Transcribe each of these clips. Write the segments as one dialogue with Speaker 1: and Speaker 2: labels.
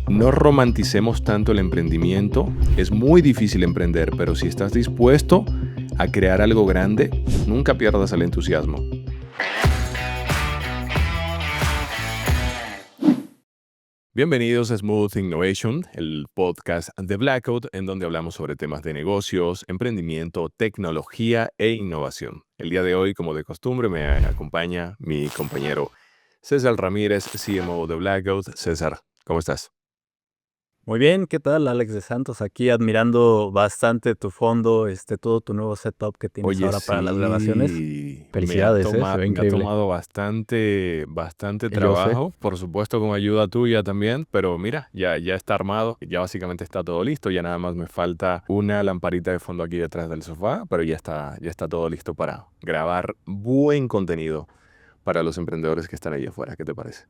Speaker 1: No romanticemos tanto el emprendimiento. Es muy difícil emprender, pero si estás dispuesto a crear algo grande, nunca pierdas el entusiasmo. Bienvenidos a Smooth Innovation, el podcast de Blackout, en donde hablamos sobre temas de negocios, emprendimiento, tecnología e innovación. El día de hoy, como de costumbre, me acompaña mi compañero César Ramírez, CMO de Blackout. César, ¿cómo estás?
Speaker 2: Muy bien, ¿qué tal, Alex de Santos? Aquí admirando bastante tu fondo, todo tu nuevo setup que tienes
Speaker 1: Oye,
Speaker 2: ahora para las grabaciones.
Speaker 1: sí,
Speaker 2: Felicidades, se ve
Speaker 1: me ha
Speaker 2: increíble.
Speaker 1: tomado bastante
Speaker 2: Yo sé.
Speaker 1: trabajo, por supuesto con ayuda tuya también, pero mira, ya está armado, ya básicamente está todo listo, ya nada más me falta una lamparita de fondo aquí detrás del sofá, pero ya está todo listo para grabar buen contenido para los emprendedores que están ahí afuera. ¿Qué te parece?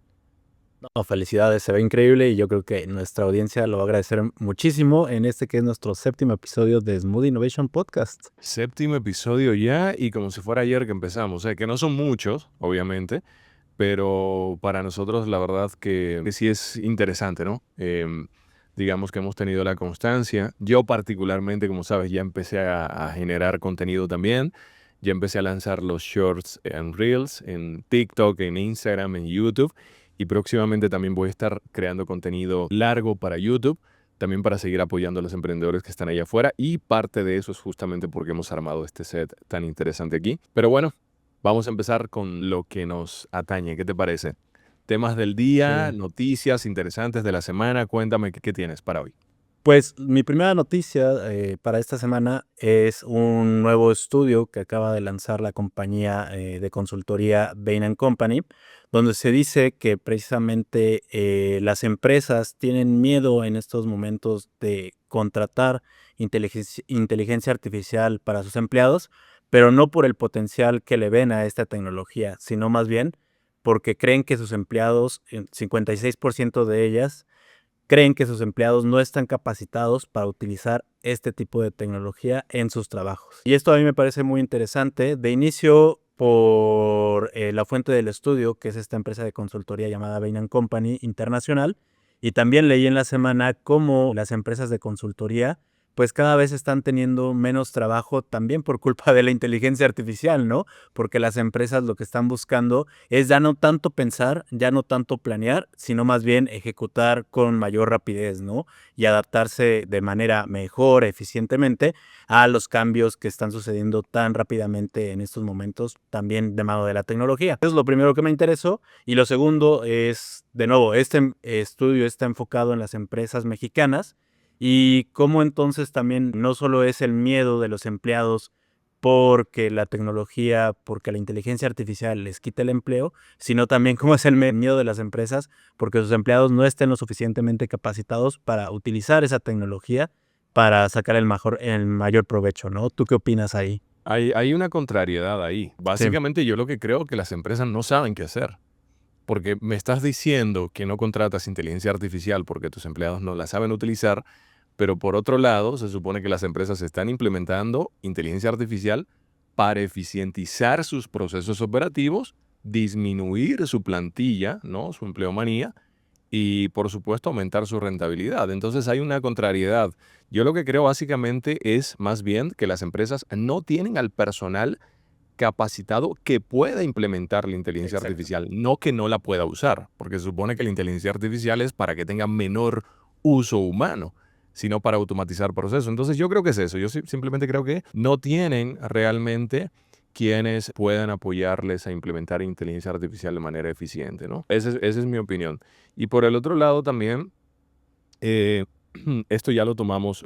Speaker 2: No, felicidades, se ve increíble y yo creo que nuestra audiencia lo va a agradecer muchísimo en este que es nuestro séptimo episodio de Smooth Innovation Podcast.
Speaker 1: Séptimo episodio ya y como si fuera ayer que empezamos, que no son muchos, obviamente, pero para nosotros la verdad que sí es interesante, ¿no? Digamos que hemos tenido la constancia. Yo particularmente, como sabes, ya empecé a generar contenido también. Ya empecé a lanzar los shorts en Reels, en TikTok, en Instagram, en YouTube. Y próximamente también voy a estar creando contenido largo para YouTube, también para seguir apoyando a los emprendedores que están allá afuera. Y parte de eso es justamente porque hemos armado este set tan interesante aquí. Pero bueno, vamos a empezar con lo que nos atañe. ¿Qué te parece? Temas del día,
Speaker 2: Sí.
Speaker 1: noticias interesantes de la semana. Cuéntame qué tienes para hoy.
Speaker 2: Pues mi primera noticia para esta semana es un nuevo estudio que acaba de lanzar la compañía de consultoría Bain & Company, donde se dice que precisamente las empresas tienen miedo en estos momentos de contratar inteligencia artificial para sus empleados, pero no por el potencial que le ven a esta tecnología, sino más bien porque creen que sus empleados, el 56% de ellas, creen que sus empleados no están capacitados para utilizar este tipo de tecnología en sus trabajos. Y esto a mí me parece muy interesante. De inicio, por la fuente del estudio, que es esta empresa de consultoría llamada Bain & Company Internacional, y también leí en la semana cómo las empresas de consultoría pues cada vez están teniendo menos trabajo también por culpa de la inteligencia artificial, ¿no? Porque las empresas lo que están buscando es ya no tanto pensar, ya no tanto planear, sino más bien ejecutar con mayor rapidez, ¿no? Y adaptarse de manera mejor, eficientemente, a los cambios que están sucediendo tan rápidamente en estos momentos, también de mano de la tecnología. Eso es lo primero que me interesó. Y lo segundo es, de nuevo, este estudio está enfocado en las empresas mexicanas y cómo entonces también no solo es el miedo de los empleados porque la tecnología, porque la inteligencia artificial les quita el empleo, sino también cómo es el miedo de las empresas porque sus empleados no estén lo suficientemente capacitados para utilizar esa tecnología para sacar el mayor provecho, ¿no? ¿Tú qué opinas ahí?
Speaker 1: Hay una contrariedad ahí.
Speaker 2: Sí,
Speaker 1: Básicamente yo lo que creo que las empresas no saben qué hacer. Porque me estás diciendo que no contratas inteligencia artificial porque tus empleados no la saben utilizar, pero por otro lado, se supone que las empresas están implementando inteligencia artificial para eficientizar sus procesos operativos, disminuir su plantilla, ¿no? Su empleomanía y, por supuesto, aumentar su rentabilidad. Entonces hay una contrariedad. Yo lo que creo básicamente es más bien que las empresas no tienen al personal capacitado que pueda implementar la inteligencia
Speaker 2: exacto.
Speaker 1: artificial, no que no la pueda usar, porque se supone que la inteligencia artificial es para que tenga menor uso humano, sino para automatizar procesos. Entonces yo creo que es eso, yo simplemente creo que no tienen realmente quienes puedan apoyarles a implementar inteligencia artificial de manera eficiente, ¿no? Esa es mi opinión. Y por el otro lado también, eh, esto ya lo tocamos,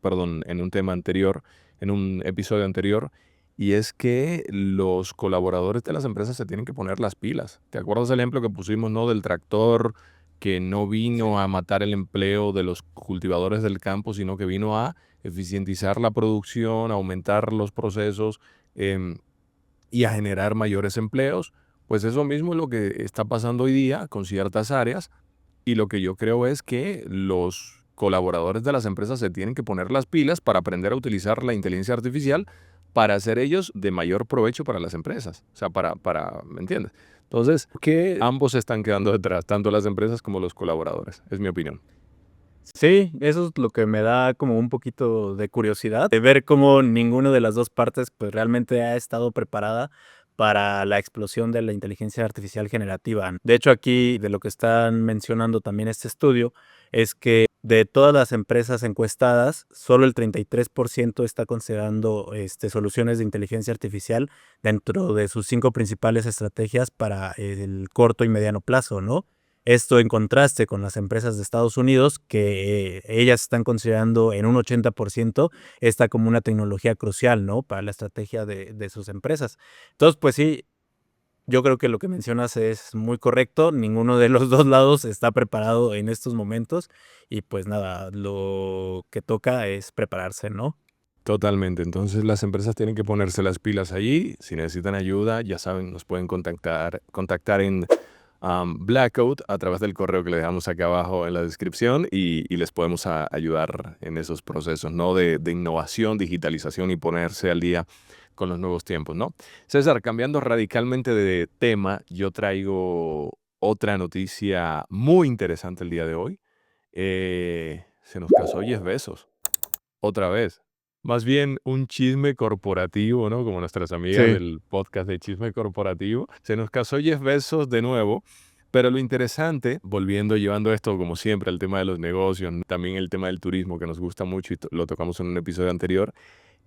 Speaker 1: perdón, en un tema anterior, en un episodio anterior, y es que los colaboradores de las empresas se tienen que poner las pilas. ¿Te acuerdas el ejemplo que pusimos, no, del tractor que no vino
Speaker 2: Sí.
Speaker 1: a matar el empleo de los cultivadores del campo, sino que vino a eficientizar la producción, a aumentar los procesos em, y a generar mayores empleos? Pues eso mismo es lo que está pasando hoy día con ciertas áreas y lo que yo creo es que los colaboradores de las empresas se tienen que poner las pilas para aprender a utilizar la inteligencia artificial para hacer ellos de mayor provecho para las empresas. O sea, ¿me entiendes? Entonces, que ambos se están quedando detrás, tanto las empresas como los colaboradores, es mi opinión.
Speaker 2: Sí, eso es lo que me da como un poquito de curiosidad, de ver cómo ninguna de las dos partes pues realmente ha estado preparada para la explosión de la inteligencia artificial generativa. De hecho, aquí de lo que están mencionando también este estudio es que de todas las empresas encuestadas, solo el 33% está considerando soluciones de inteligencia artificial dentro de sus 5 principales estrategias para el corto y mediano plazo, ¿no? Esto en contraste con las empresas de Estados Unidos, que ellas están considerando en un 80% esta como una tecnología crucial, ¿no? Para la estrategia de sus empresas. Entonces, pues sí, yo creo que lo que mencionas es muy correcto. Ninguno de los dos lados está preparado en estos momentos y pues nada, lo que toca es prepararse, ¿no?
Speaker 1: Totalmente. Entonces las empresas tienen que ponerse las pilas allí. Si necesitan ayuda, ya saben, nos pueden contactar en Blackout a través del correo que le dejamos acá abajo en la descripción y les podemos ayudar en esos procesos, ¿no? De innovación, digitalización y ponerse al día con los nuevos tiempos, ¿no? César, cambiando radicalmente de tema, yo traigo otra noticia muy interesante el día de hoy. Se nos casó Jeff Bezos, otra vez. Más bien un chisme corporativo, ¿no? Como nuestras amigas
Speaker 2: Sí.
Speaker 1: del podcast de chisme corporativo. Se nos casó Jeff Bezos de nuevo, pero lo interesante, volviendo, llevando esto como siempre al tema de los negocios, ¿no? También el tema del turismo que nos gusta mucho y lo tocamos en un episodio anterior,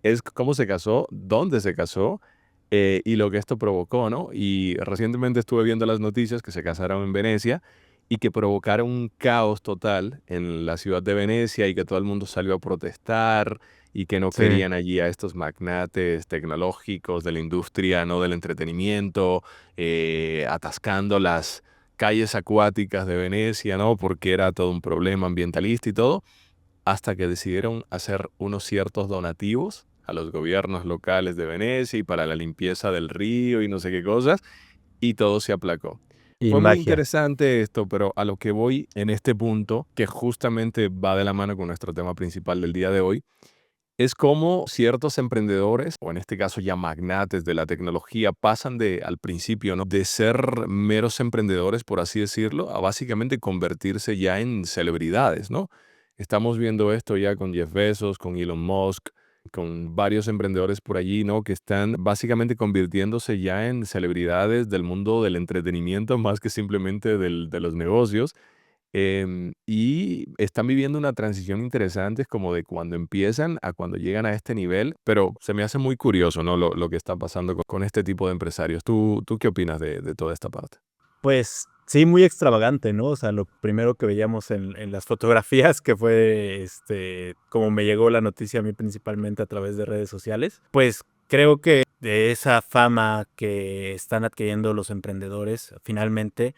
Speaker 1: es cómo se casó, dónde se casó y lo que esto provocó, ¿no? Y recientemente estuve viendo las noticias que se casaron en Venecia y que provocaron un caos total en la ciudad de Venecia y que todo el mundo salió a protestar y que no
Speaker 2: Sí.
Speaker 1: querían allí a estos magnates tecnológicos de la industria, no del entretenimiento, atascando las calles acuáticas de Venecia, ¿no? Porque era todo un problema ambientalista y todo, hasta que decidieron hacer unos ciertos donativos a los gobiernos locales de Venecia y para la limpieza del río y no sé qué cosas, y todo se aplacó.
Speaker 2: Y
Speaker 1: Fue muy
Speaker 2: magia.
Speaker 1: interesante esto, pero a lo que voy en este punto, que justamente va de la mano con nuestro tema principal del día de hoy, es cómo ciertos emprendedores, o en este caso ya magnates de la tecnología, pasan de, al principio, ¿no? De ser meros emprendedores, por así decirlo, a básicamente convertirse ya en celebridades, ¿no? Estamos viendo esto ya con Jeff Bezos, con Elon Musk, con varios emprendedores por allí, ¿no? Que están básicamente convirtiéndose ya en celebridades del mundo del entretenimiento más que simplemente de los negocios. Y están viviendo una transición interesante, es como de cuando empiezan a cuando llegan a este nivel, pero se me hace muy curioso, ¿no? Lo que está pasando con este tipo de empresarios. ¿Tú qué opinas de toda esta parte?
Speaker 2: Pues sí, muy extravagante, ¿no? O sea, lo primero que veíamos en las fotografías, que fue, como me llegó la noticia a mí principalmente a través de redes sociales, pues creo que de esa fama que están adquiriendo los emprendedores, finalmente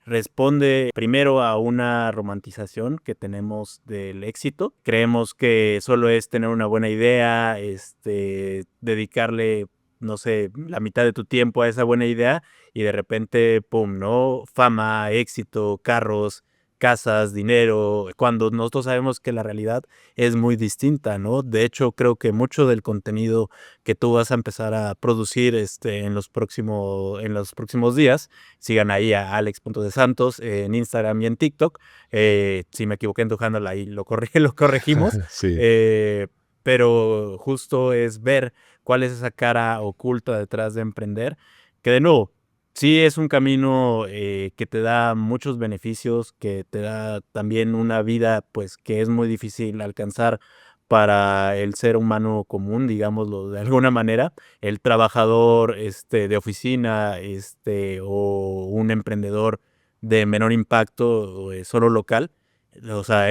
Speaker 2: responde primero a una romantización que tenemos del éxito. Creemos que solo es tener una buena idea, dedicarle, no sé, la mitad de tu tiempo a esa buena idea y de repente, pum, ¿no? Fama, éxito, carros, casas, dinero, cuando nosotros sabemos que la realidad es muy distinta, ¿no? De hecho, creo que mucho del contenido que tú vas a empezar a producir en los próximos días, sigan ahí a Alex.desantos en Instagram y en TikTok. Si me equivoqué en tu handle, ahí lo corregimos.
Speaker 1: Sí.
Speaker 2: Eh, pero justo es ver cuál es esa cara oculta detrás de emprender, que de nuevo, sí, es un camino, que te da muchos beneficios, que te da también una vida, pues, que es muy difícil alcanzar para el ser humano común, digámoslo de alguna manera. El trabajador, de oficina, o un emprendedor de menor impacto, solo local. O sea,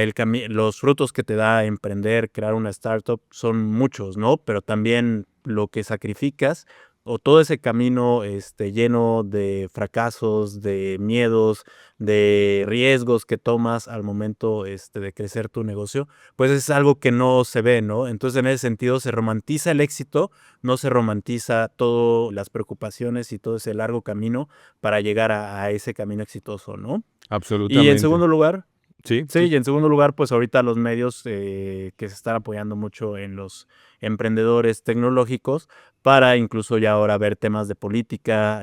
Speaker 2: los frutos que te da emprender, crear una startup son muchos, ¿no? Pero también lo que sacrificas o todo ese camino, lleno de fracasos, de miedos, de riesgos que tomas al momento, de crecer tu negocio, pues es algo que no se ve, ¿no? Entonces, en ese sentido, se romantiza el éxito, no se romantiza todo las preocupaciones y todo ese largo camino para llegar a ese camino exitoso, ¿no? Y en
Speaker 1: Absolutamente.
Speaker 2: segundo lugar,
Speaker 1: Sí,
Speaker 2: sí,
Speaker 1: sí.
Speaker 2: y en segundo lugar, pues ahorita los medios que se están apoyando mucho en los emprendedores tecnológicos, para incluso ya ahora ver temas de política,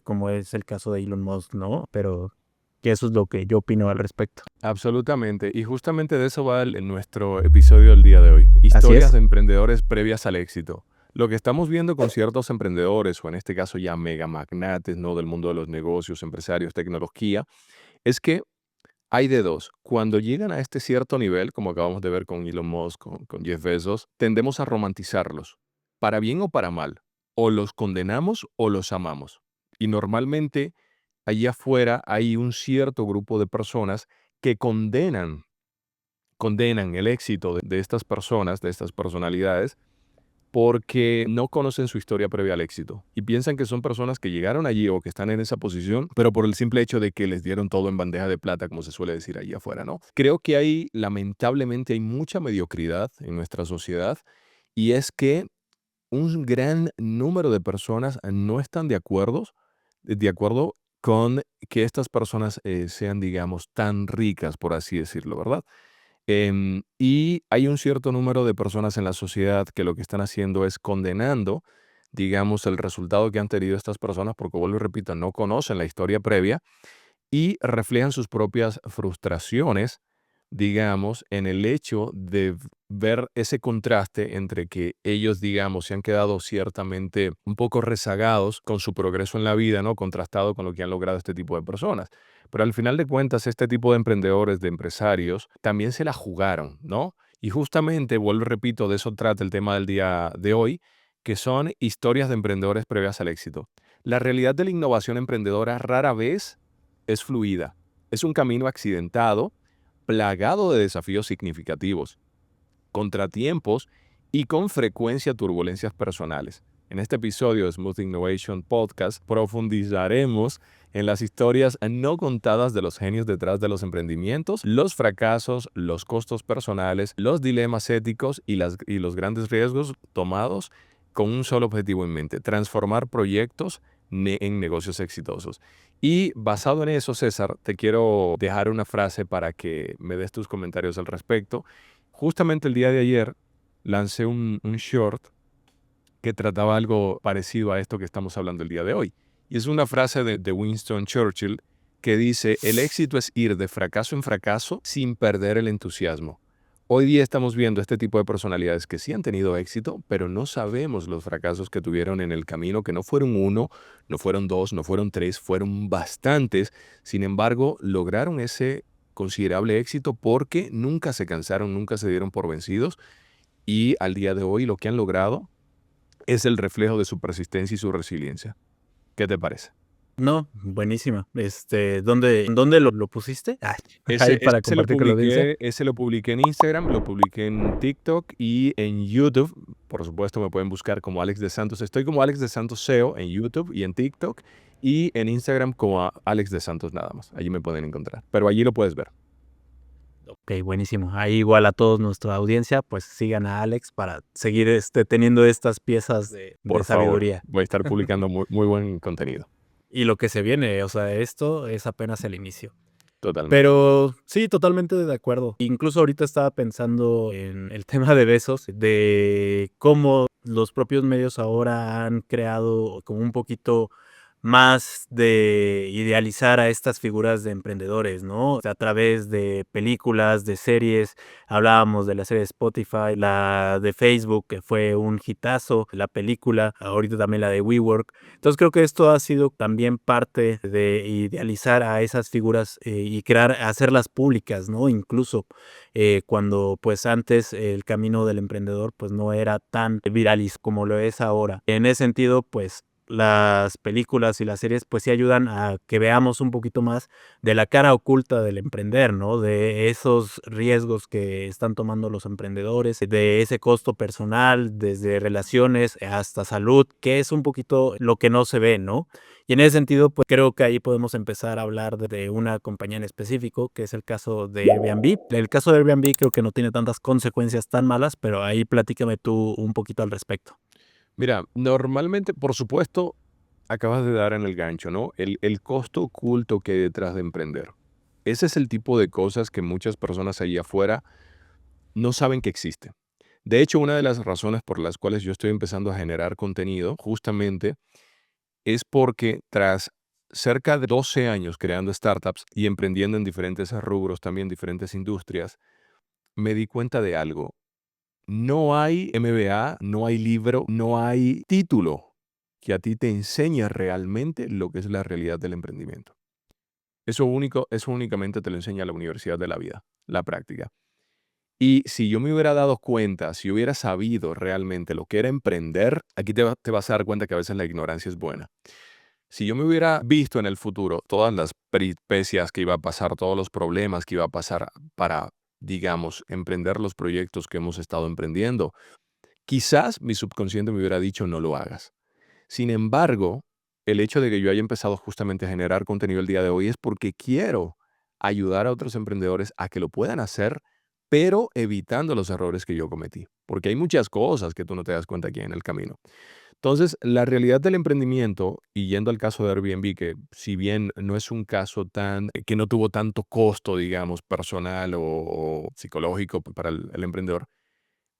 Speaker 2: como es el caso de Elon Musk, ¿no? Pero que eso es lo que yo opino al respecto.
Speaker 1: Absolutamente. Y justamente de eso va nuestro episodio del día de hoy.
Speaker 2: Así
Speaker 1: Historias
Speaker 2: es.
Speaker 1: de emprendedores previas al éxito. Lo que estamos viendo con ciertos emprendedores, o en este caso ya mega magnates, ¿no? Del mundo de los negocios, empresarios, tecnología, es que hay de dos. Cuando llegan a este cierto nivel, como acabamos de ver con Elon Musk, con Jeff Bezos, tendemos a romantizarlos, para bien o para mal. O los condenamos o los amamos. Y normalmente allá afuera hay un cierto grupo de personas que condenan el éxito de estas personas, de estas personalidades, porque no conocen su historia previa al éxito y piensan que son personas que llegaron allí o que están en esa posición, pero por el simple hecho de que les dieron todo en bandeja de plata, como se suele decir allí afuera, ¿no? Creo que lamentablemente, hay mucha mediocridad en nuestra sociedad, y es que un gran número de personas no están de acuerdo con que estas personas sean, digamos, tan ricas, por así decirlo, ¿verdad? Y hay un cierto número de personas en la sociedad que lo que están haciendo es condenando, digamos, el resultado que han tenido estas personas, porque vuelvo y repito, no conocen la historia previa y reflejan sus propias frustraciones, digamos, en el hecho de ver ese contraste entre que ellos, digamos, se han quedado ciertamente un poco rezagados con su progreso en la vida, ¿no? Contrastado con lo que han logrado este tipo de personas. Pero al final de cuentas, este tipo de emprendedores, de empresarios, también se la jugaron, ¿no? Y justamente, vuelvo y repito, de eso trata el tema del día de hoy, que son historias de emprendedores previas al éxito. La realidad de la innovación emprendedora rara vez es fluida. Es un camino accidentado, plagado de desafíos significativos, contratiempos y con frecuencia turbulencias personales. En este episodio de Smooth Innovation Podcast profundizaremos en las historias no contadas de los genios detrás de los emprendimientos, los fracasos, los costos personales, los dilemas éticos y los grandes riesgos tomados con un solo objetivo en mente: transformar proyectos en negocios exitosos. Y basado en eso, César, te quiero dejar una frase para que me des tus comentarios al respecto. Justamente el día de ayer lancé un short que trataba algo parecido a esto que estamos hablando el día de hoy. Y es una frase de Winston Churchill que dice: el éxito es ir de fracaso en fracaso sin perder el entusiasmo. Hoy día estamos viendo este tipo de personalidades que sí han tenido éxito, pero no sabemos los fracasos que tuvieron en el camino, que no fueron uno, no fueron dos, no fueron tres, fueron bastantes. Sin embargo, lograron ese considerable éxito porque nunca se cansaron, nunca se dieron por vencidos, y al día de hoy lo que han logrado es el reflejo de su persistencia y su resiliencia. ¿Qué te parece?
Speaker 2: No, buenísima. ¿Dónde lo pusiste? Ahí
Speaker 1: Ese,
Speaker 2: para
Speaker 1: ese lo
Speaker 2: compartir con la audiencia.
Speaker 1: publiqué, ese lo publiqué en Instagram, lo publiqué en TikTok y en YouTube. Por supuesto, me pueden buscar como Alex de Santos. Estoy como Alex de Santos SEO en YouTube y en TikTok, y en Instagram como Alex de Santos nada más. Allí me pueden encontrar. Pero allí lo puedes ver.
Speaker 2: Ok, buenísimo. Ahí igual a todos nuestra audiencia, pues sigan a Alex para seguir teniendo estas piezas de
Speaker 1: Por favor,
Speaker 2: sabiduría.
Speaker 1: voy a estar publicando muy, muy buen contenido.
Speaker 2: Y lo que se viene, o sea, esto es apenas el inicio.
Speaker 1: Totalmente.
Speaker 2: Pero sí, totalmente de acuerdo. Incluso ahorita estaba pensando en el tema de Besos, de cómo los propios medios ahora han creado como un poquito más de idealizar a estas figuras de emprendedores, ¿no? A través de películas, de series. Hablábamos de la serie de Spotify, la de Facebook, que fue un hitazo, la película, ahorita también la de WeWork. Entonces creo que esto ha sido también parte de idealizar a esas figuras, y hacerlas públicas, ¿no? Incluso cuando pues antes el camino del emprendedor pues no era tan viral como lo es ahora. En ese sentido, pues las películas y las series pues sí ayudan a que veamos un poquito más de la cara oculta del emprender, ¿no? De esos riesgos que están tomando los emprendedores, de ese costo personal, desde relaciones hasta salud, que es un poquito lo que no se ve, ¿no? Y en ese sentido, pues creo que ahí podemos empezar a hablar de una compañía en específico, que es el caso de Airbnb. El caso de Airbnb creo que no tiene tantas consecuencias tan malas, pero ahí platícame tú un poquito al respecto.
Speaker 1: Mira, normalmente, por supuesto, acabas de dar en el gancho, ¿no? El costo oculto que hay detrás de emprender. Ese es el tipo de cosas que muchas personas allí afuera no saben que existen. De hecho, una de las razones por las cuales yo estoy empezando a generar contenido, justamente, es porque tras cerca de 12 años creando startups y emprendiendo en diferentes rubros, también diferentes industrias, me di cuenta de algo. No hay MBA, no hay libro, no hay título que a ti te enseñe realmente lo que es la realidad del emprendimiento. Eso únicamente te lo enseña la universidad de la vida, la práctica. Y si yo me hubiera dado cuenta, si hubiera sabido realmente lo que era emprender, aquí te vas a dar cuenta que a veces la ignorancia es buena. Si yo me hubiera visto en el futuro todas las peripecias que iba a pasar, todos los problemas que iba a pasar para, digamos, emprender los proyectos que hemos estado emprendiendo, quizás mi subconsciente me hubiera dicho no lo hagas. Sin embargo, el hecho de que yo haya empezado justamente a generar contenido el día de hoy es porque quiero ayudar a otros emprendedores a que lo puedan hacer, pero evitando los errores que yo cometí. Porque hay muchas cosas que tú no te das cuenta aquí en el camino. Entonces, la realidad del emprendimiento, y yendo al caso de Airbnb, que si bien no es un caso que no tuvo tanto costo, digamos, personal o psicológico para el emprendedor,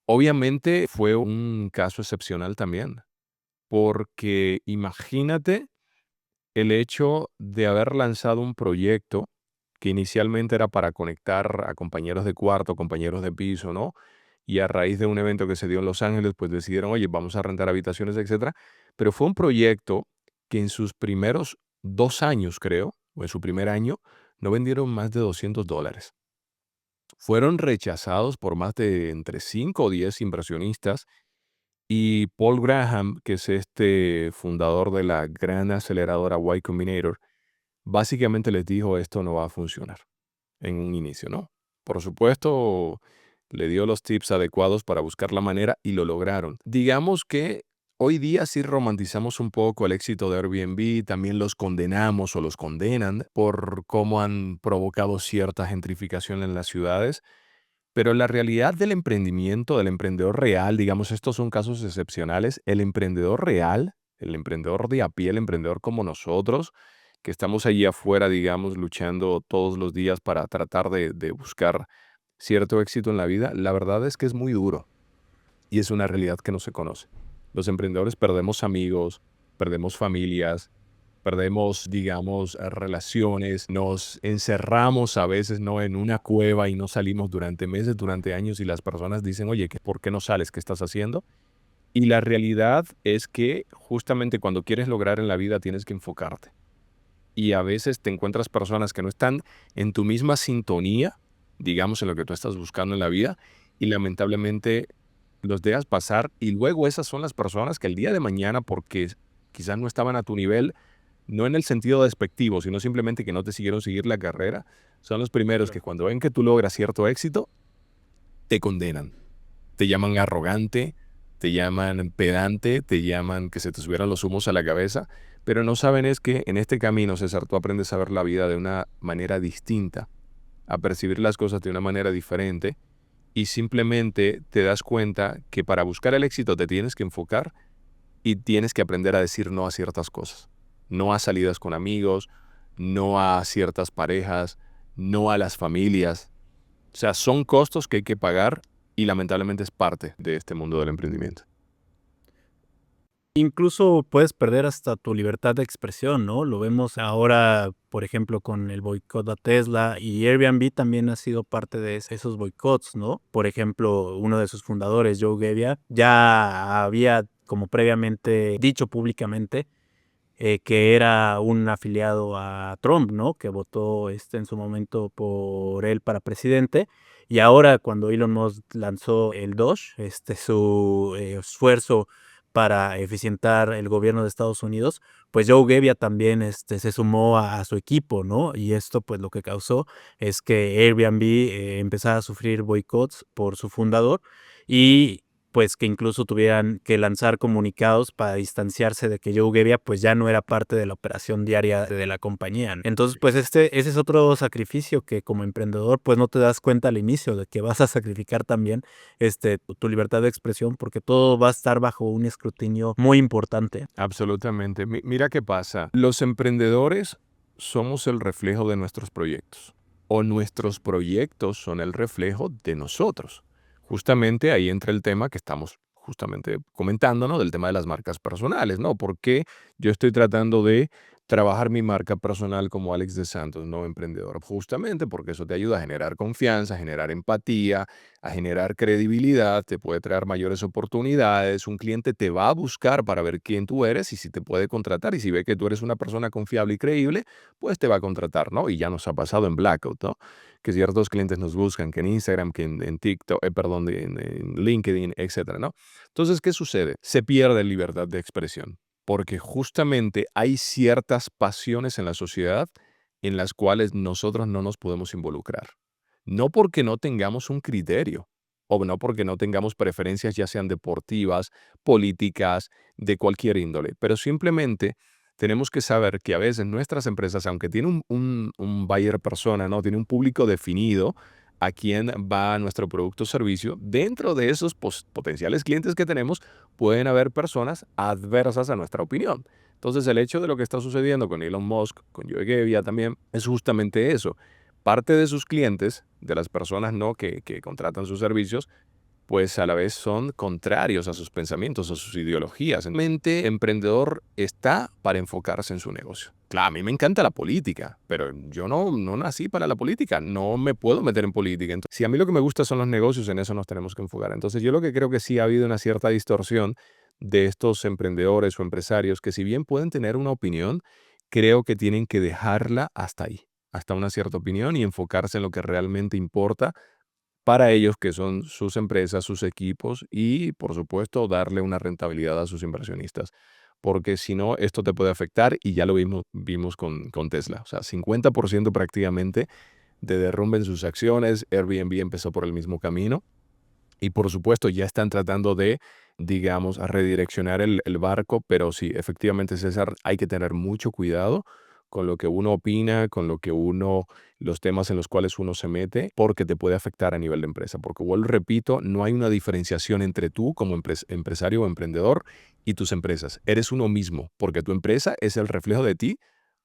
Speaker 1: obviamente fue un caso excepcional también. Porque imagínate el hecho de haber lanzado un proyecto que inicialmente era para conectar a compañeros de cuarto, compañeros de piso, ¿no? Y a raíz de un evento que se dio en Los Ángeles, pues decidieron, oye, vamos a rentar habitaciones, etcétera. Pero fue un proyecto que en sus primeros 2 años, creo, o en su primer año, no vendieron más de $200. Fueron rechazados por más de entre 5 o 10 inversionistas y Paul Graham, que es este fundador de la gran aceleradora Y Combinator, básicamente les dijo esto no va a funcionar en un inicio, ¿no? Por supuesto, le dio los tips adecuados para buscar la manera y lo lograron. Digamos que hoy día sí romantizamos un poco el éxito de Airbnb, también los condenamos o los condenan por cómo han provocado cierta gentrificación en las ciudades. Pero la realidad del emprendimiento, del emprendedor real, digamos, estos son casos excepcionales. El emprendedor real, el emprendedor de a pie, el emprendedor como nosotros, que estamos allí afuera, digamos, luchando todos los días para tratar de buscar cierto éxito en la vida, la verdad es que es muy duro y es una realidad que no se conoce. Los emprendedores perdemos amigos, perdemos familias, perdemos, digamos, relaciones, nos encerramos a veces, ¿no?, en una cueva y no salimos durante meses, durante años y las personas dicen, oye, ¿por qué no sales? ¿Qué estás haciendo? Y la realidad es que justamente cuando quieres lograr en la vida tienes que enfocarte. Y a veces te encuentras personas que no están en tu misma sintonía, digamos, en lo que tú estás buscando en la vida, y lamentablemente los dejas pasar. Y luego esas son las personas que el día de mañana, porque quizás no estaban a tu nivel, no en el sentido despectivo, sino simplemente que no te siguieron seguir la carrera, son los primeros que cuando ven que tú logras cierto éxito, te condenan. Te llaman arrogante, te llaman pedante, te llaman que se te subieran los humos a la cabeza, pero no saben es que en este camino, César, tú aprendes a ver la vida de una manera distinta, a percibir las cosas de una manera diferente y simplemente te das cuenta que para buscar el éxito te tienes que enfocar y tienes que aprender a decir no a ciertas cosas. No a salidas con amigos, no a ciertas parejas, no a las familias. O sea, son costos que hay que pagar y lamentablemente es parte de este mundo del emprendimiento.
Speaker 2: Incluso puedes perder hasta tu libertad de expresión, ¿no? Lo vemos ahora, por ejemplo, con el boicot a Tesla y Airbnb también ha sido parte de esos boicots, ¿no? Por ejemplo, uno de sus fundadores, Joe Gebbia, ya había como previamente dicho públicamente que era un afiliado a Trump, ¿no? Que votó en su momento por él para presidente. Y ahora cuando Elon Musk lanzó el Doge, su esfuerzo para eficientar el gobierno de Estados Unidos, pues Joe Gebbia también se sumó a su equipo, ¿no? Y esto pues lo que causó es que Airbnb empezara a sufrir boicots por su fundador y pues que incluso tuvieran que lanzar comunicados para distanciarse de que Joe Gebbia pues ya no era parte de la operación diaria de la compañía, ¿no? Entonces pues ese es otro sacrificio que como emprendedor pues no te das cuenta al inicio de que vas a sacrificar también tu libertad de expresión porque todo va a estar bajo un escrutinio muy importante.
Speaker 1: Absolutamente. Mira qué pasa. Los emprendedores somos el reflejo de nuestros proyectos o nuestros proyectos son el reflejo de nosotros. justamente ahí entra el tema que estamos justamente comentando, ¿no? Del tema de las marcas personales, ¿no? ¿Por qué yo estoy tratando de trabajar mi marca personal como Alex de Santos, no emprendedor? Justamente porque eso te ayuda a generar confianza, a generar empatía, a generar credibilidad, te puede traer mayores oportunidades, un cliente te va a buscar para ver quién tú eres y si te puede contratar, y si ve que tú eres una persona confiable y creíble, pues te va a contratar, ¿no? Y ya nos ha pasado en Blackout, ¿no? Que ciertos clientes nos buscan, que en Instagram, que en TikTok, perdón, en LinkedIn, etcétera, ¿no? Entonces, ¿qué sucede? Se pierde libertad de expresión, porque justamente hay ciertas pasiones en la sociedad en las cuales nosotros no nos podemos involucrar. No porque no tengamos un criterio, o no porque no tengamos preferencias, ya sean deportivas, políticas, de cualquier índole, pero simplemente tenemos que saber que a veces nuestras empresas, aunque tienen un buyer persona, ¿no? Tiene un público definido a quien va nuestro producto o servicio, dentro de esos potenciales clientes que tenemos, pueden haber personas adversas a nuestra opinión. Entonces, el hecho de lo que está sucediendo con Elon Musk, con Joe Gebbia también, es justamente eso. Parte de sus clientes, de las personas, ¿no? que contratan sus servicios, pues a la vez son contrarios a sus pensamientos, a sus ideologías. El mente emprendedor está para enfocarse en su negocio. Claro, a mí me encanta la política, pero yo no nací para la política, no me puedo meter en política. Entonces, si a mí lo que me gusta son los negocios, en eso nos tenemos que enfocar. Entonces, yo lo que creo que sí ha habido una cierta distorsión de estos emprendedores o empresarios que, si bien pueden tener una opinión, creo que tienen que dejarla hasta ahí, hasta una cierta opinión, y enfocarse en lo que realmente importa para ellos, que son sus empresas, sus equipos y, por supuesto, darle una rentabilidad a sus inversionistas. Porque si no, esto te puede afectar, y ya lo vimos con Tesla. O sea, 50% prácticamente de derrumbe en sus acciones. Airbnb empezó por el mismo camino. Y por supuesto, ya están tratando de, digamos, a redireccionar el barco, pero sí, efectivamente, César, hay que tener mucho cuidado con lo que uno opina, con lo que uno, los temas en los cuales uno se mete, porque te puede afectar a nivel de empresa. Porque, vuelvo, repito, no hay una diferenciación entre tú como empresario o emprendedor y tus empresas. Eres uno mismo, porque tu empresa es el reflejo de ti,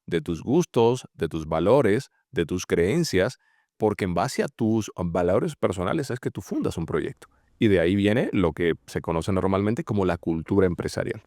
Speaker 1: de tus gustos, de tus valores, de tus creencias, porque en base a tus valores personales es que tú fundas un proyecto. Y de ahí viene lo que se conoce normalmente como la cultura empresarial.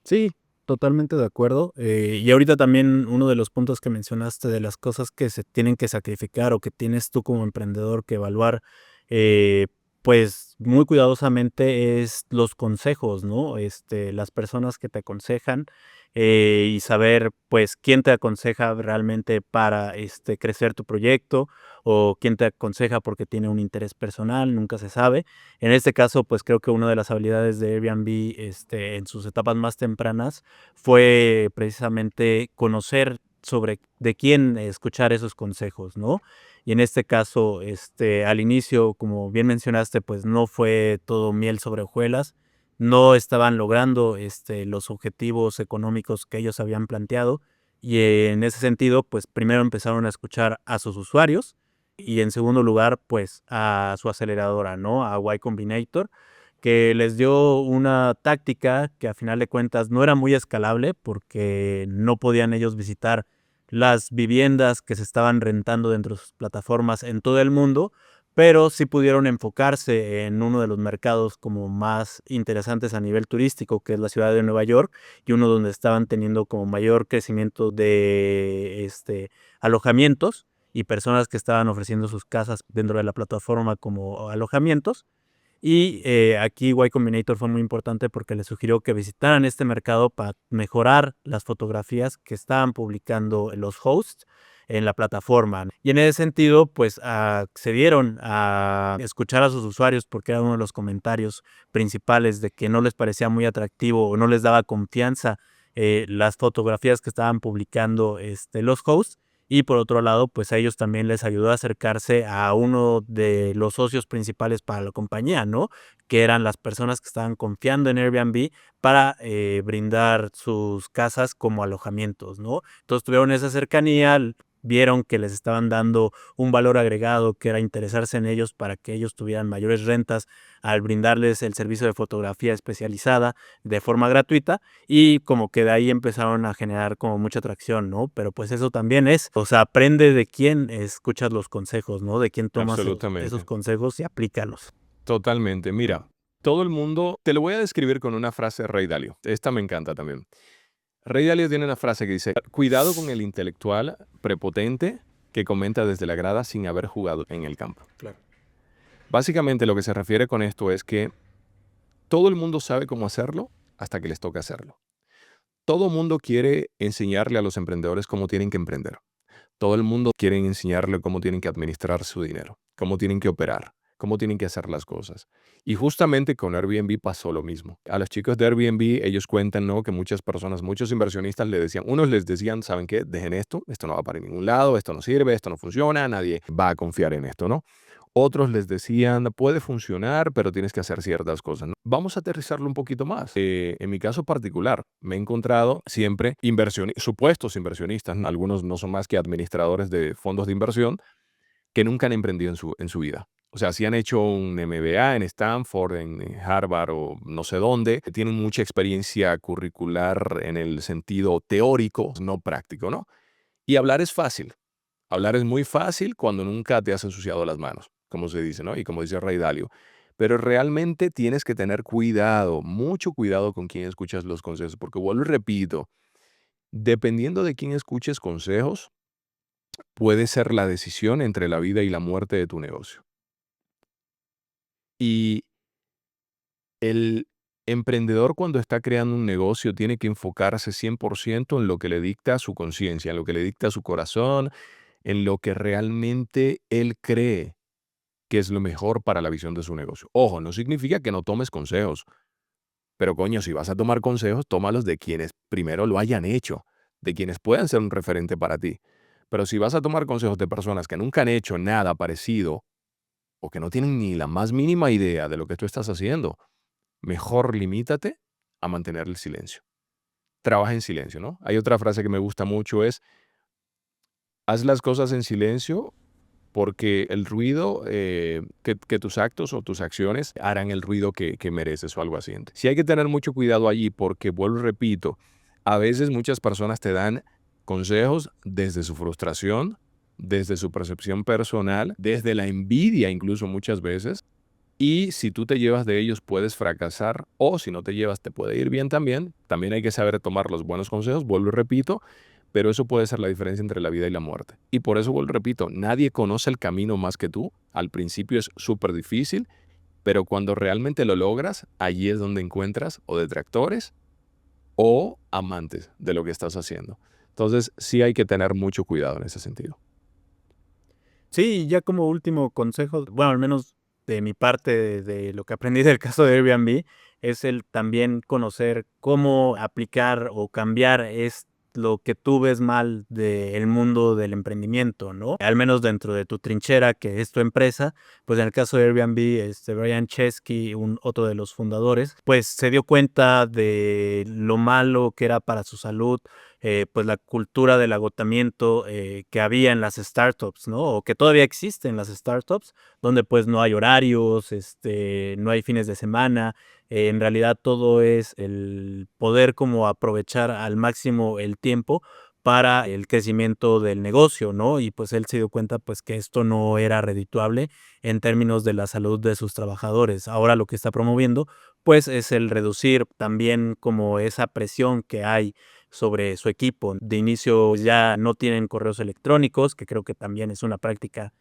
Speaker 2: Sí, totalmente de acuerdo. Y ahorita también uno de los puntos que mencionaste de las cosas que se tienen que sacrificar o que tienes tú como emprendedor que evaluar, eh, pues muy cuidadosamente es los consejos, ¿no? Las personas que te aconsejan y saber, pues, quién te aconseja realmente para crecer tu proyecto o quién te aconseja porque tiene un interés personal, nunca se sabe. En este caso, pues creo que una de las habilidades de Airbnb, en sus etapas más tempranas fue precisamente conocer sobre de quién escuchar esos consejos, ¿no? Y en este caso, al inicio, como bien mencionaste, pues no fue todo miel sobre hojuelas, no estaban logrando, los objetivos económicos que ellos habían planteado y en ese sentido, pues primero empezaron a escuchar a sus usuarios y en segundo lugar, pues a su aceleradora, ¿no? A Y Combinator, que les dio una táctica que a final de cuentas no era muy escalable porque no podían ellos visitar las viviendas que se estaban rentando dentro de sus plataformas en todo el mundo, pero sí pudieron enfocarse en uno de los mercados como más interesantes a nivel turístico, que es la ciudad de Nueva York, y uno donde estaban teniendo como mayor crecimiento de alojamientos y personas que estaban ofreciendo sus casas dentro de la plataforma como alojamientos. Y aquí Y Combinator fue muy importante porque les sugirió que visitaran este mercado para mejorar las fotografías que estaban publicando los hosts en la plataforma. Y en ese sentido, pues accedieron a escuchar a sus usuarios porque era uno de los comentarios principales de que no les parecía muy atractivo o no les daba confianza las fotografías que estaban publicando los hosts. Y por otro lado, pues a ellos también les ayudó a acercarse a uno de los socios principales para la compañía, ¿no? Que eran las personas que estaban confiando en Airbnb para brindar sus casas como alojamientos, ¿no? Entonces tuvieron esa cercanía, vieron que les estaban dando un valor agregado, que era interesarse en ellos para que ellos tuvieran mayores rentas al brindarles el servicio de fotografía especializada de forma gratuita, y como que de ahí empezaron a generar como mucha atracción, ¿no? Pero pues eso también es, o sea, aprende de quién escuchas los consejos, ¿no? De quién tomas esos
Speaker 1: Absolutamente.
Speaker 2: consejos y aplícalos.
Speaker 1: Totalmente. Mira, todo el mundo, te lo voy a describir con una frase de Rey Dalio. Esta me encanta también. Rey Dalio tiene una frase que dice, cuidado con el intelectual prepotente que comenta desde la grada sin haber jugado en el campo.
Speaker 2: Claro.
Speaker 1: Básicamente lo que se refiere con esto es que todo el mundo sabe cómo hacerlo hasta que les toca hacerlo. Todo el mundo quiere enseñarle a los emprendedores cómo tienen que emprender. Todo el mundo quiere enseñarle cómo tienen que administrar su dinero, cómo tienen que operar, cómo tienen que hacer las cosas. Y justamente con Airbnb pasó lo mismo. A los chicos de Airbnb, ellos cuentan, ¿no?, que muchas personas, muchos inversionistas le decían, unos les decían, ¿saben qué? Dejen esto no va para ningún lado, esto no sirve, esto no funciona, nadie va a confiar en esto, ¿no? Otros les decían, puede funcionar, pero tienes que hacer ciertas cosas, ¿no? Vamos a aterrizarlo un poquito más. En mi caso particular, me he encontrado siempre supuestos inversionistas, ¿no? Algunos no son más que administradores de fondos de inversión que nunca han emprendido en su vida. O sea, si han hecho un MBA en Stanford, en Harvard o no sé dónde, tienen mucha experiencia curricular en el sentido teórico, no práctico, ¿no? Y hablar es fácil. Hablar es muy fácil cuando nunca te has ensuciado las manos, como se dice, ¿no? Y como dice Ray Dalio. Pero realmente tienes que tener cuidado, mucho cuidado con quién escuchas los consejos, porque vuelvo y repito, dependiendo de quién escuches consejos, puede ser la decisión entre la vida y la muerte de tu negocio. Y el emprendedor cuando está creando un negocio tiene que enfocarse 100% en lo que le dicta su conciencia, en lo que le dicta su corazón, en lo que realmente él cree que es lo mejor para la visión de su negocio. Ojo, no significa que no tomes consejos, pero coño, si vas a tomar consejos, tómalos de quienes primero lo hayan hecho, de quienes puedan ser un referente para ti. Pero si vas a tomar consejos de personas que nunca han hecho nada parecido o que no tienen ni la más mínima idea de lo que tú estás haciendo, mejor limítate a mantener el silencio. Trabaja en silencio, ¿no? Hay otra frase que me gusta mucho es, haz las cosas en silencio porque el ruido, que tus actos o tus acciones harán el ruido que mereces o algo así. Sí hay que tener mucho cuidado allí porque, vuelvo y repito, a veces muchas personas te dan consejos desde su frustración, desde su percepción personal, desde la envidia incluso muchas veces. Y si tú te llevas de ellos puedes fracasar o si no te llevas te puede ir bien también. También hay que saber tomar los buenos consejos, vuelvo y repito, pero eso puede ser la diferencia entre la vida y la muerte. Y por eso, vuelvo y repito, nadie conoce el camino más que tú. Al principio es súper difícil, pero cuando realmente lo logras, allí es donde encuentras o detractores o amantes de lo que estás haciendo. Entonces, sí hay que tener mucho cuidado en ese sentido.
Speaker 2: Sí, y ya como último consejo, bueno, al menos de mi parte, de lo que aprendí del caso de Airbnb, es el también conocer cómo aplicar o cambiar lo que tú ves mal del mundo del emprendimiento, ¿no? Al menos dentro de tu trinchera, que es tu empresa, pues en el caso de Airbnb, Brian Chesky, otro de los fundadores, pues se dio cuenta de lo malo que era para su salud, pues la cultura del agotamiento que había en las startups, ¿no? O que todavía existe en las startups, donde pues no hay horarios, no hay fines de semana. En realidad todo es el poder como aprovechar al máximo el tiempo para el crecimiento del negocio, ¿no? Y pues él se dio cuenta pues que esto no era redituable en términos de la salud de sus trabajadores. Ahora lo que está promoviendo pues es el reducir también como esa presión que hay sobre su equipo. De inicio ya no tienen correos electrónicos, que creo que también es una práctica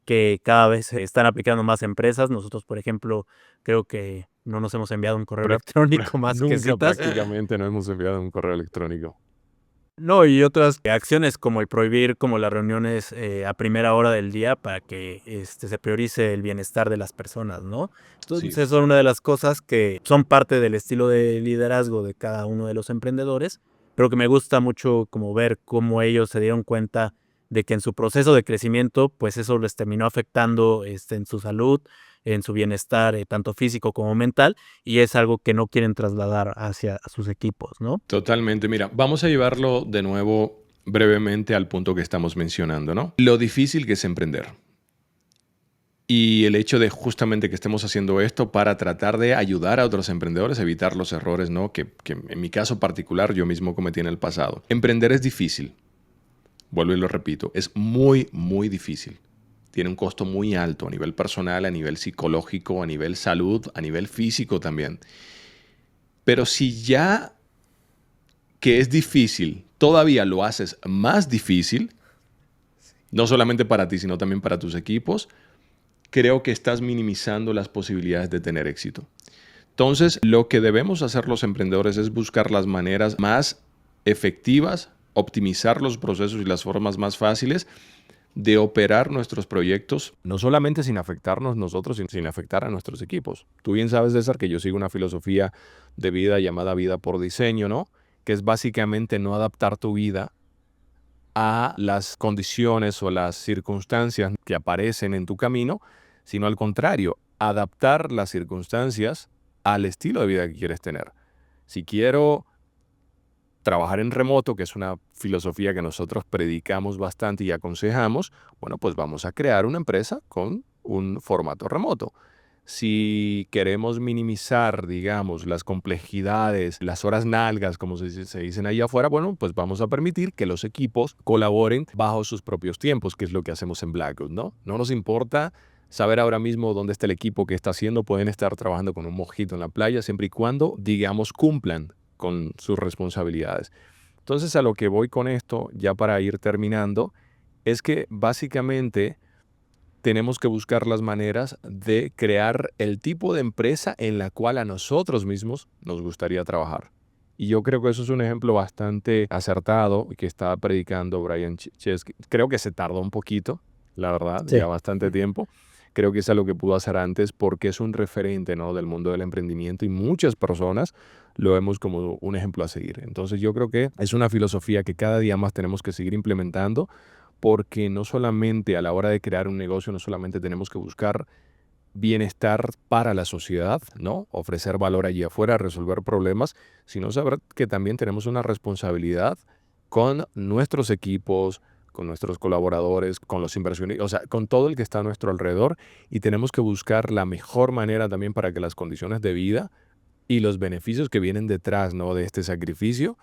Speaker 2: que cada vez se están aplicando más empresas. Nosotros, por ejemplo, creo que no nos hemos enviado un correo electrónico más que
Speaker 1: Nunca
Speaker 2: citas.
Speaker 1: prácticamente nos hemos enviado un correo electrónico.
Speaker 2: No, y otras acciones como el prohibir como las reuniones a primera hora del día para que se priorice el bienestar de las personas, ¿no?
Speaker 1: Sí.
Speaker 2: Entonces son una de las cosas que son parte del estilo de liderazgo de cada uno de los emprendedores, pero que me gusta mucho como ver cómo ellos se dieron cuenta de que en su proceso de crecimiento, pues eso les terminó afectando en su salud, en su bienestar, tanto físico como mental, y es algo que no quieren trasladar hacia sus equipos, ¿no?
Speaker 1: Totalmente. Mira, vamos a llevarlo de nuevo brevemente al punto que estamos mencionando, ¿no? Lo difícil que es emprender. Y el hecho de justamente que estemos haciendo esto para tratar de ayudar a otros emprendedores a evitar los errores, ¿no? Que en mi caso particular yo mismo cometí en el pasado. Emprender es difícil. Vuelvo y lo repito. Es muy, muy difícil. Tiene un costo muy alto a nivel personal, a nivel psicológico, a nivel salud, a nivel físico también. Pero si ya que es difícil, todavía lo haces más difícil, no solamente para ti, sino también para tus equipos, creo que estás minimizando las posibilidades de tener éxito. Entonces, lo que debemos hacer los emprendedores es buscar las maneras más efectivas, optimizar los procesos y las formas más fáciles de operar nuestros proyectos, no solamente sin afectarnos nosotros, sino sin afectar a nuestros equipos. Tú bien sabes, César, que yo sigo una filosofía de vida llamada vida por diseño, ¿no? Que es básicamente no adaptar tu vida a las condiciones o las circunstancias que aparecen en tu camino, sino al contrario, adaptar las circunstancias al estilo de vida que quieres tener. Si quiero trabajar en remoto, que es una filosofía que nosotros predicamos bastante y aconsejamos, bueno, pues vamos a crear una empresa con un formato remoto. Si queremos minimizar, digamos, las complejidades, las horas nalgas, como se dicen ahí afuera, bueno, pues vamos a permitir que los equipos colaboren bajo sus propios tiempos, que es lo que hacemos en Blackwood, ¿no? No nos importa saber ahora mismo dónde está el equipo que está haciendo, pueden estar trabajando con un mojito en la playa, siempre y cuando, digamos, cumplan con sus responsabilidades. Entonces, a lo que voy con esto, ya para ir terminando, es que básicamente tenemos que buscar las maneras de crear el tipo de empresa en la cual a nosotros mismos nos gustaría trabajar. Y yo creo que eso es un ejemplo bastante acertado que está predicando Brian Chesky. Creo que se tardó un poquito, la verdad,
Speaker 2: Sí.
Speaker 1: ya bastante tiempo. Creo que es algo que pudo hacer antes porque es un referente, ¿no?, del mundo del emprendimiento y muchas personas lo vemos como un ejemplo a seguir. Entonces yo creo que es una filosofía que cada día más tenemos que seguir implementando porque no solamente a la hora de crear un negocio, no solamente tenemos que buscar bienestar para la sociedad, ¿no? Ofrecer valor allí afuera, resolver problemas, sino saber que también tenemos una responsabilidad con nuestros equipos, con nuestros colaboradores, con los inversionistas, o sea, con todo el que está a nuestro alrededor y tenemos que buscar la mejor manera también para que las condiciones de vida y los beneficios que vienen detrás, ¿no?, de este sacrificio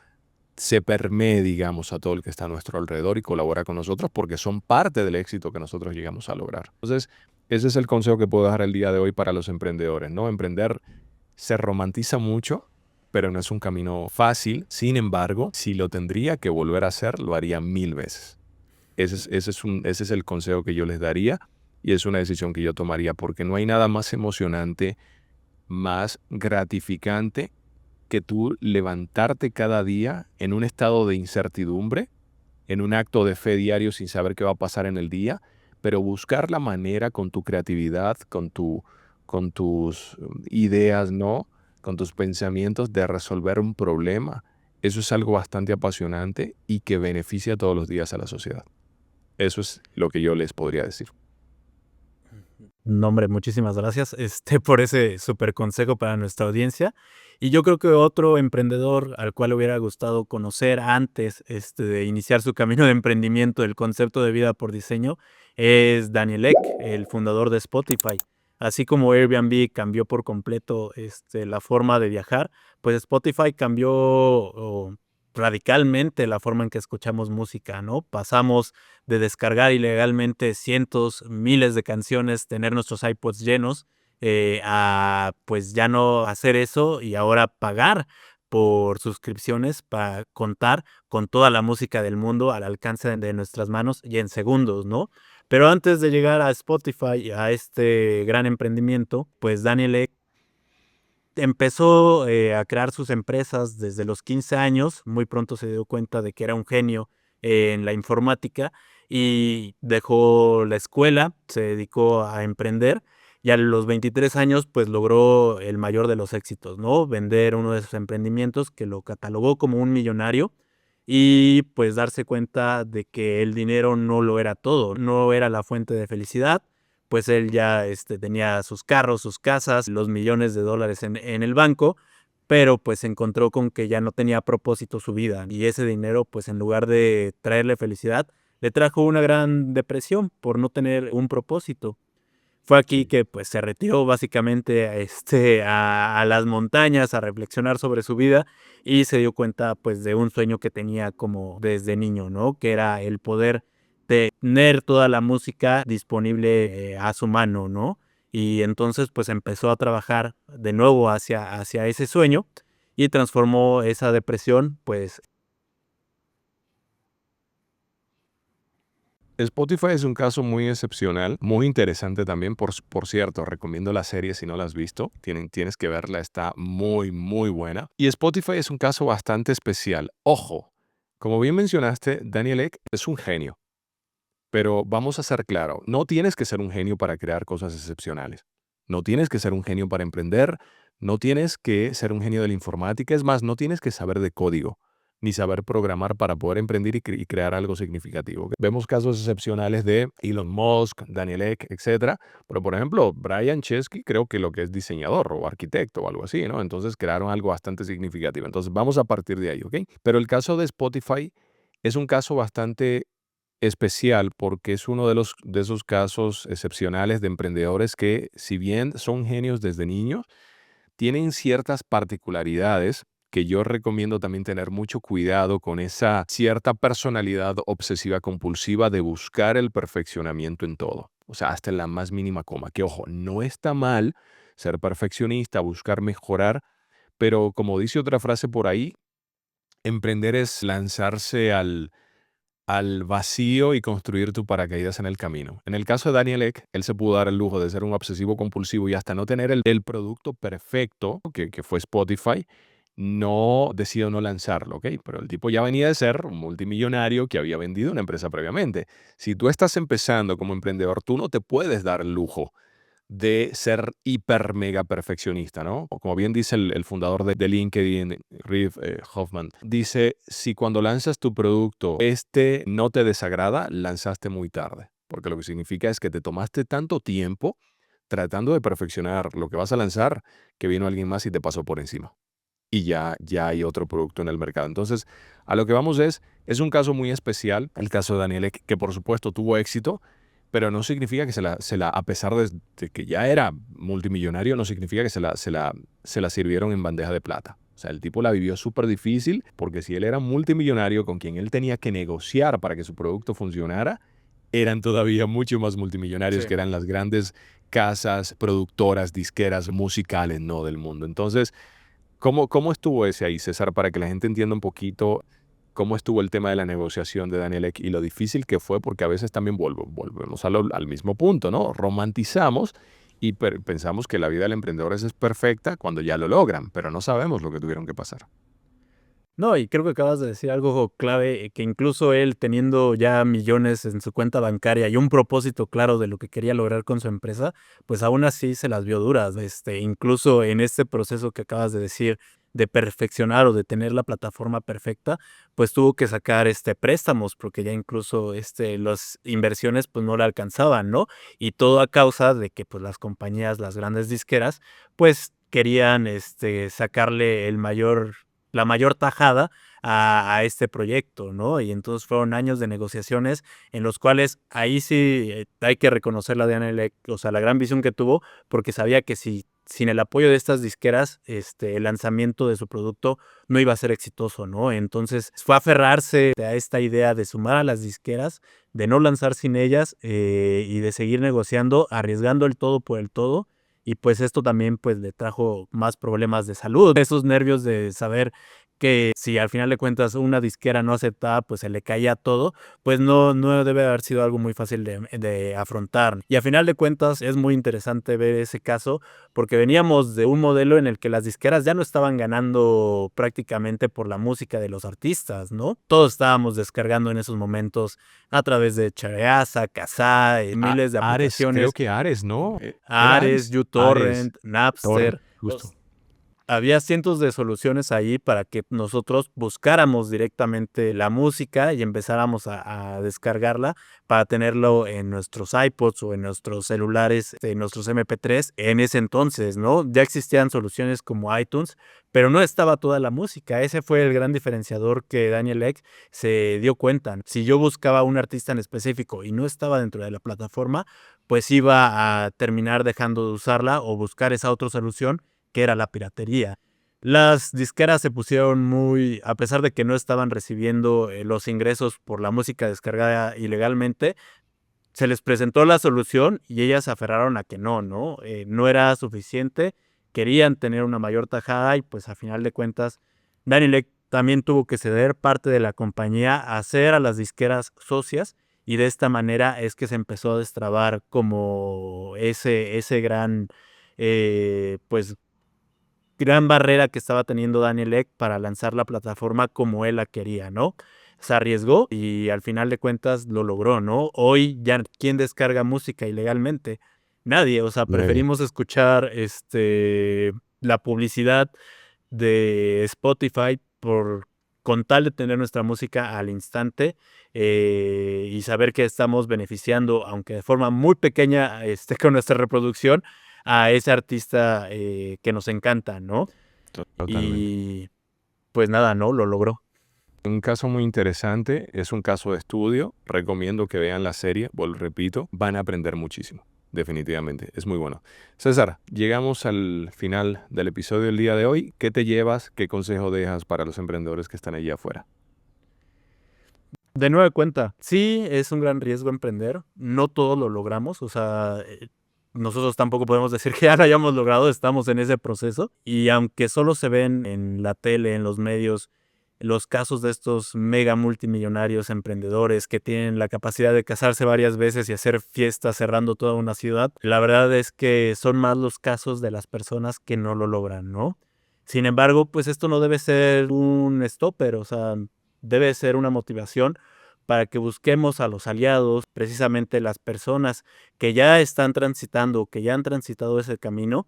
Speaker 1: se permee, digamos, a todo el que está a nuestro alrededor y colabora con nosotros porque son parte del éxito que nosotros llegamos a lograr. Entonces, ese es el consejo que puedo dar el día de hoy para los emprendedores, ¿no? Emprender se romantiza mucho, pero no es un camino fácil. Sin embargo, si lo tendría que volver a hacer, lo haría 1000 veces. Ese es el consejo que yo les daría y es una decisión que yo tomaría porque no hay nada más emocionante, más gratificante que tú levantarte cada día en un estado de incertidumbre, en un acto de fe diario sin saber qué va a pasar en el día, pero buscar la manera con tu creatividad, con tus ideas, ¿no? Con tus pensamientos de resolver un problema. Eso es algo bastante apasionante y que beneficia todos los días a la sociedad. Eso es lo que yo les podría decir.
Speaker 2: No, hombre, muchísimas gracias, por ese súper consejo para nuestra audiencia. Y yo creo que otro emprendedor al cual le hubiera gustado conocer antes, de iniciar su camino de emprendimiento, del concepto de vida por diseño, es Daniel Ek, el fundador de Spotify. Así como Airbnb cambió por completo, la forma de viajar, pues Spotify cambió radicalmente la forma en que escuchamos música, ¿no? Pasamos de descargar ilegalmente cientos, miles de canciones, tener nuestros iPods llenos, a pues ya no hacer eso y ahora pagar por suscripciones para contar con toda la música del mundo al alcance de nuestras manos y en segundos, ¿no? Pero antes de llegar a Spotify y a este gran emprendimiento, pues Daniel Ek empezó a crear sus empresas desde los 15 años, muy pronto se dio cuenta de que era un genio en la informática y dejó la escuela, se dedicó a emprender y a los 23 años pues logró el mayor de los éxitos, ¿no? Vender uno de sus emprendimientos que lo catalogó como un millonario y pues darse cuenta de que el dinero no lo era todo, no era la fuente de felicidad, pues él ya tenía sus carros, sus casas, los millones de dólares en el banco, pero pues se encontró con que ya no tenía propósito su vida y ese dinero pues en lugar de traerle felicidad, le trajo una gran depresión por no tener un propósito. Fue aquí
Speaker 1: Sí.
Speaker 2: que pues se retiró básicamente a las montañas a reflexionar sobre su vida y se dio cuenta pues de un sueño que tenía como desde niño, ¿no? Que era el poder tener toda la música disponible a su mano, ¿no? Y entonces pues empezó a trabajar de nuevo hacia ese sueño y transformó esa depresión pues.
Speaker 1: Spotify es un caso muy excepcional, muy interesante también. Por cierto, recomiendo la serie si no la has visto. Tienes que verla, está muy, muy buena. Y Spotify es un caso bastante especial. Ojo, como bien mencionaste, Daniel Ek es un genio. Pero vamos a ser claros, no tienes que ser un genio para crear cosas excepcionales. No tienes que ser un genio para emprender, no tienes que ser un genio de la informática, es más, no tienes que saber de código, ni saber programar para poder emprender y crear algo significativo. Vemos casos excepcionales de Elon Musk, Daniel Ek, etcétera, pero por ejemplo, Brian Chesky creo que lo que es diseñador o arquitecto o algo así, ¿no? Entonces crearon algo bastante significativo. Entonces vamos a partir de ahí, ¿ok? Pero el caso de Spotify es un caso bastante especial porque es uno de esos casos excepcionales de emprendedores que, si bien son genios desde niños, tienen ciertas particularidades que yo recomiendo también tener mucho cuidado con esa cierta personalidad obsesiva compulsiva de buscar el perfeccionamiento en todo. O sea, hasta en la más mínima coma. Que ojo, no está mal ser perfeccionista, buscar mejorar, pero como dice otra frase por ahí, emprender es lanzarse al vacío y construir tu paracaídas en el camino. En el caso de Daniel Ek, él se pudo dar el lujo de ser un obsesivo compulsivo y hasta no tener el producto perfecto, que fue Spotify, no decidió no lanzarlo, ¿ok? Pero el tipo ya venía de ser un multimillonario que había vendido una empresa previamente. Si tú estás empezando como emprendedor, tú no te puedes dar el lujo de ser hiper mega perfeccionista, ¿no? O como bien dice el fundador de LinkedIn, Reid Hoffman, dice, si cuando lanzas tu producto este no te desagrada, lanzaste muy tarde, porque lo que significa es que te tomaste tanto tiempo tratando de perfeccionar lo que vas a lanzar que vino alguien más y te pasó por encima. Y ya hay otro producto en el mercado. Entonces, a lo que vamos es un caso muy especial, el caso de Daniel Ek, que por supuesto tuvo éxito, pero no significa que a pesar de que ya era multimillonario, no significa que se la sirvieron en bandeja de plata. O sea, el tipo la vivió súper difícil porque si él era multimillonario con quien él tenía que negociar para que su producto funcionara, eran todavía mucho más multimillonarios
Speaker 2: Sí.
Speaker 1: que eran las grandes casas, productoras, disqueras musicales, ¿no? Del mundo. Entonces, ¿cómo estuvo ese ahí, César, para que la gente entienda un poquito cómo estuvo el tema de la negociación de Daniel Ek y lo difícil que fue? Porque a veces también volvemos al mismo punto, ¿no? Romantizamos y pensamos que la vida del emprendedor es perfecta cuando ya lo logran, pero no sabemos lo que tuvieron que pasar.
Speaker 2: No, y creo que acabas de decir algo clave, que incluso él teniendo ya millones en su cuenta bancaria y un propósito claro de lo que quería lograr con su empresa, pues aún así se las vio duras. Incluso en este proceso que acabas de decir de perfeccionar o de tener la plataforma perfecta, pues tuvo que sacar préstamos porque ya incluso las inversiones pues no le alcanzaban, ¿no? Y todo a causa de que pues las compañías, las grandes disqueras, pues querían sacarle la mayor tajada a este proyecto, ¿no? Y entonces fueron años de negociaciones en los cuales ahí sí hay que reconocer la de Anelec, o sea, la gran visión que tuvo, porque sabía que si sin el apoyo de estas disqueras, el lanzamiento de su producto no iba a ser exitoso, ¿no? Entonces fue aferrarse a esta idea de sumar a las disqueras, de no lanzar sin ellas y de seguir negociando, arriesgando el todo por el todo. Y pues esto también pues le trajo más problemas de salud, esos nervios de saber que si al final de cuentas una disquera no aceptaba, pues se le caía todo, pues no debe haber sido algo muy fácil de afrontar. Y al final de cuentas es muy interesante ver ese caso porque veníamos de un modelo en el que las disqueras ya no estaban ganando prácticamente por la música de los artistas, ¿no? Todos estábamos descargando en esos momentos a través de Chareaza, Kazaa, miles de
Speaker 1: Ares, creo
Speaker 2: aplicaciones,
Speaker 1: que Ares, ¿no? ¿Era
Speaker 2: Ares,
Speaker 1: Ares? Ares,
Speaker 2: uTorrent,
Speaker 1: Torrent,
Speaker 2: Napster.
Speaker 1: justo.
Speaker 2: Había cientos de soluciones ahí para que nosotros buscáramos directamente la música y empezáramos a descargarla para tenerlo en nuestros iPods o en nuestros celulares, en nuestros MP3 en ese entonces, ¿no? Ya existían soluciones como iTunes, pero no estaba toda la música. Ese fue el gran diferenciador que Daniel Ek se dio cuenta. Si yo buscaba a un artista en específico y no estaba dentro de la plataforma, pues iba a terminar dejando de usarla o buscar esa otra solución que era la piratería. Las disqueras se pusieron muy, a pesar de que no estaban recibiendo los ingresos por la música descargada ilegalmente, se les presentó la solución y ellas se aferraron a que no, ¿no? No era suficiente, querían tener una mayor tajada y pues a final de cuentas Daniel Ek también tuvo que ceder parte de la compañía a hacer a las disqueras socias y de esta manera es que se empezó a destrabar como ese gran, pues gran barrera que estaba teniendo Daniel Ek para lanzar la plataforma como él la quería, ¿no? Se arriesgó y al final de cuentas lo logró, ¿no? Hoy ya, ¿quién descarga música ilegalmente? Nadie, o sea,
Speaker 1: Nadie.
Speaker 2: preferimos escuchar la publicidad de Spotify con tal de tener nuestra música al instante y saber que estamos beneficiando, aunque de forma muy pequeña, con nuestra reproducción, a ese artista que nos encanta, ¿no?
Speaker 1: Totalmente.
Speaker 2: Y pues nada, ¿no? Lo logró.
Speaker 1: Un caso muy interesante, es un caso de estudio. Recomiendo que vean la serie, repito, van a aprender muchísimo. Definitivamente, es muy bueno. César, llegamos al final del episodio del día de hoy. ¿Qué te llevas? ¿Qué consejo dejas para los emprendedores que están allí afuera?
Speaker 2: De nueva cuenta, sí, es un gran riesgo emprender. No todo lo logramos, o sea, nosotros tampoco podemos decir que ya lo hayamos logrado, estamos en ese proceso. Y aunque solo se ven en la tele, en los medios, los casos de estos mega multimillonarios emprendedores que tienen la capacidad de casarse varias veces y hacer fiestas cerrando toda una ciudad, la verdad es que son más los casos de las personas que no lo logran, ¿no? Sin embargo, pues esto no debe ser un stopper, o sea, debe ser una motivación para que busquemos a los aliados, precisamente las personas que ya están transitando, que ya han transitado ese camino,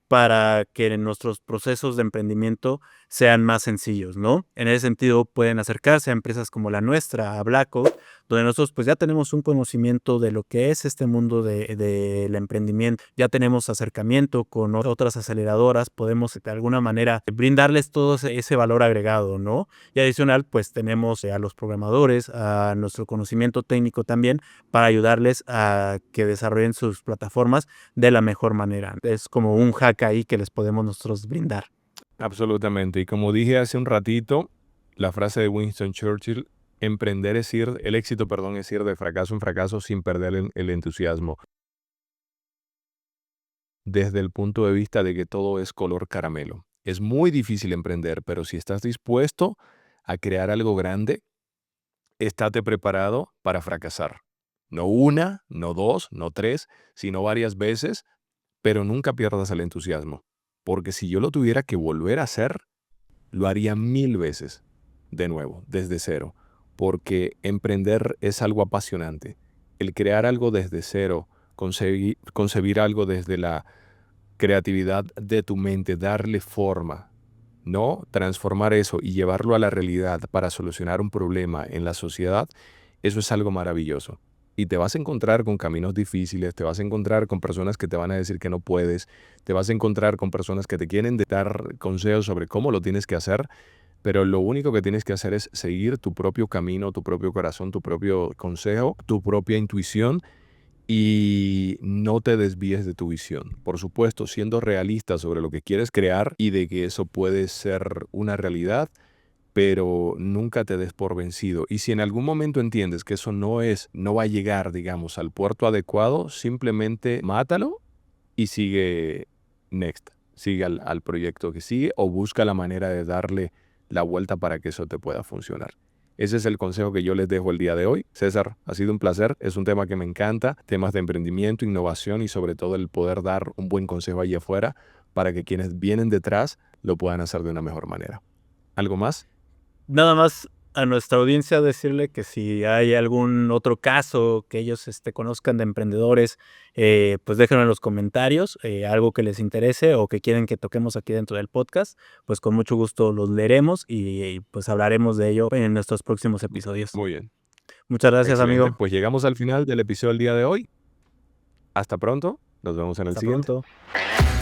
Speaker 2: para que nuestros procesos de emprendimiento sean más sencillos, ¿no? En ese sentido, pueden acercarse a empresas como la nuestra, a Blackout, donde nosotros pues ya tenemos un conocimiento de lo que es este mundo del emprendimiento, ya tenemos acercamiento con otras aceleradoras, podemos de alguna manera brindarles todo ese valor agregado, ¿no? Y adicional, pues tenemos a los programadores, a nuestro conocimiento técnico también, para ayudarles a que desarrollen sus plataformas de la mejor manera. Es como un hack ahí que les podemos nosotros brindar.
Speaker 1: Absolutamente. Y como dije hace un ratito, la frase de Winston Churchill, el éxito, perdón, es ir de fracaso en fracaso sin perder el entusiasmo. Desde el punto de vista de que todo es color caramelo. Es muy difícil emprender, pero si estás dispuesto a crear algo grande, estate preparado para fracasar. No una, no dos, no tres, sino varias veces, pero nunca pierdas el entusiasmo. Porque si yo lo tuviera que volver a hacer, lo haría 1000 veces, de nuevo, desde cero. Porque emprender es algo apasionante. El crear algo desde cero, concebir algo desde la creatividad de tu mente, darle forma, ¿no? Transformar eso y llevarlo a la realidad para solucionar un problema en la sociedad, eso es algo maravilloso. Y te vas a encontrar con caminos difíciles, te vas a encontrar con personas que te van a decir que no puedes, te vas a encontrar con personas que te quieren dar consejos sobre cómo lo tienes que hacer, pero lo único que tienes que hacer es seguir tu propio camino, tu propio corazón, tu propio consejo, tu propia intuición y no te desvíes de tu visión. Por supuesto, siendo realista sobre lo que quieres crear y de que eso puede ser una realidad, pero nunca te des por vencido. Y si en algún momento entiendes que eso no va a llegar, digamos, al puerto adecuado, simplemente mátalo y sigue next, sigue al proyecto que sigue o busca la manera de darle la vuelta para que eso te pueda funcionar. Ese es el consejo que yo les dejo el día de hoy. César, ha sido un placer. Es un tema que me encanta. Temas de emprendimiento, innovación y sobre todo el poder dar un buen consejo allí afuera para que quienes vienen detrás lo puedan hacer de una mejor manera. ¿Algo más?
Speaker 2: Nada más a nuestra audiencia decirle que si hay algún otro caso que ellos conozcan de emprendedores, pues déjenlo en los comentarios, algo que les interese o que quieren que toquemos aquí dentro del podcast, pues con mucho gusto los leeremos y pues hablaremos de ello en nuestros próximos episodios.
Speaker 1: Muy bien.
Speaker 2: Muchas gracias,
Speaker 1: Excelente.
Speaker 2: amigo.
Speaker 1: Pues llegamos al final del episodio del día de hoy. Hasta pronto. Nos vemos en el
Speaker 2: Hasta
Speaker 1: siguiente.
Speaker 2: pronto.